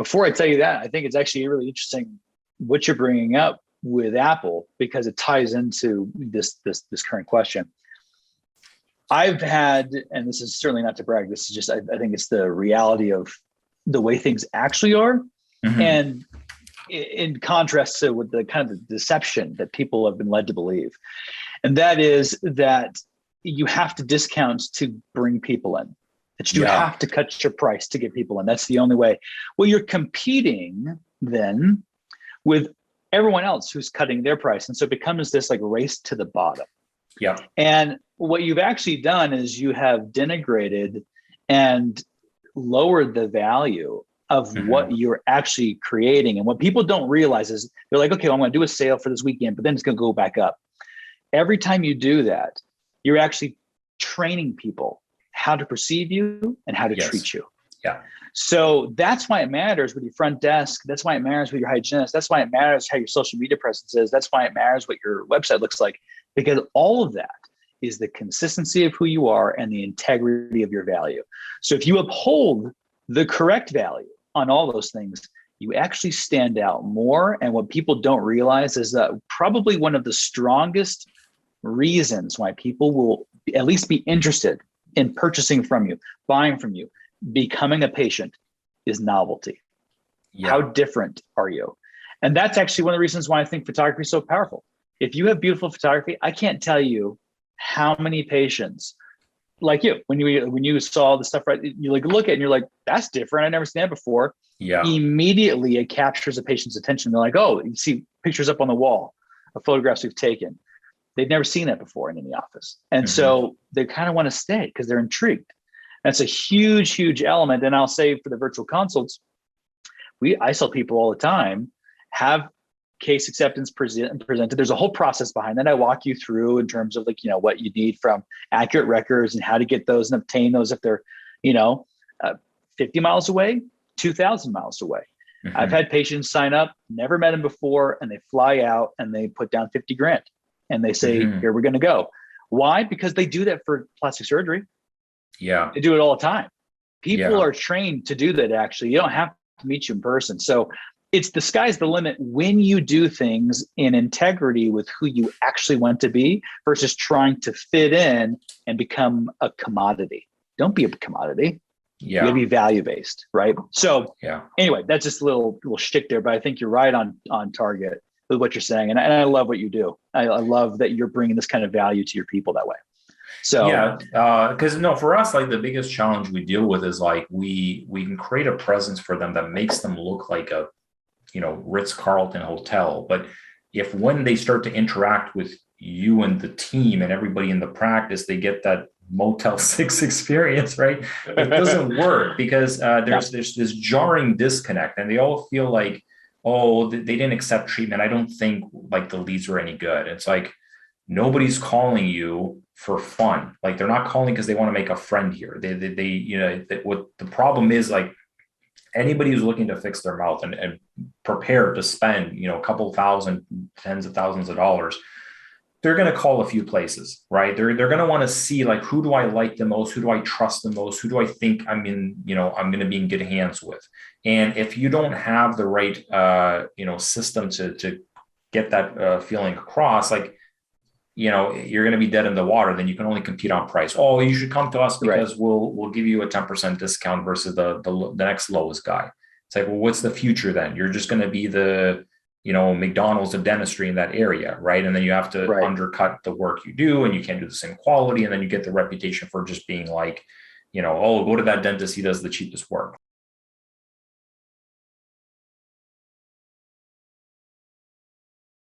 before I tell you that, I think it's actually really interesting what you're bringing up with Apple, because it ties into this current question. I've had, and this is certainly not to brag, this is just, I think it's the reality of the way things actually are. Mm-hmm. And in contrast to with the kind of the deception that people have been led to believe. And that is that you have to discount to bring people in, that you have to cut your price to get people in. That's the only way. Well, you're competing then with everyone else who's cutting their price. And so it becomes this like race to the bottom. Yeah. And what you've actually done is you have denigrated and lowered the value of what you're actually creating. And what people don't realize is they're like, okay, well, I'm going to do a sale for this weekend, but then it's going to go back up. Every time you do that, you're actually training people how to perceive you and how to treat you. Yeah. So that's why it matters with your front desk. That's why it matters with your hygienist. That's why it matters how your social media presence is. That's why it matters what your website looks like, because all of that is the consistency of who you are and the integrity of your value. So if you uphold the correct value on all those things, you actually stand out more. And what people don't realize is that probably one of the strongest reasons why people will at least be interested in purchasing from you, buying from you, becoming a patient is novelty. Yeah. How different are you? And that's actually one of the reasons why I think photography is so powerful. If you have beautiful photography, I can't tell you how many patients like you, when you saw the stuff, right, you like look at it and you're like, that's different. I never seen that before. Yeah. Immediately it captures a patient's attention. They're like, oh, you see pictures up on the wall of photographs we've taken. They've never seen that before in any office. And so they kind of want to stay because they're intrigued. That's a huge, huge element. And I'll say for the virtual consults, I tell people all the time, have case acceptance presented. There's a whole process behind that. I walk you through in terms of like, what you need from accurate records and how to get those and obtain those if they're, 50 miles away, 2,000 miles away. I've had patients sign up, never met them before, and they fly out and they put down 50 grand and they say, here we're going to go. Why? Because they do that for plastic surgery. Yeah. They do it all the time. People are trained to do that. Actually, you don't have to meet you in person. So it's the sky's the limit when you do things in integrity with who you actually want to be versus trying to fit in and become a commodity. Don't be a commodity. Yeah. You gotta be value-based, right? So anyway, that's just a little shtick there, but I think you're right on target with what you're saying. And I love what you do. I love that you're bringing this kind of value to your people that way. So because for us, like the biggest challenge we deal with is like we can create a presence for them that makes them look like a Ritz-Carlton hotel. But if when they start to interact with you and the team and everybody in the practice, they get that Motel 6 experience, right? It doesn't work because there's this jarring disconnect, and they all feel like, oh, they didn't accept treatment. I don't think like the leads were any good. It's like nobody's calling you for fun. Like they're not calling because they want to make a friend here. What the problem is, like anybody who's looking to fix their mouth and prepared to spend, a couple thousand, tens of thousands of dollars, they're going to call a few places, right? They're going to want to see like, who do I like the most? Who do I trust the most? Who do I think I'm going to be in good hands with? And if you don't have the right, system to get that feeling across, like, you're going to be dead in the water. Then you can only compete on price. Oh, you should come to us because we'll give you a 10% discount versus the next lowest guy. It's like, well, what's the future then? You're just going to be the, McDonald's of dentistry in that area, right? And then you have to undercut the work you do, and you can't do the same quality. And then you get the reputation for just being like, oh, go to that dentist, he does the cheapest work.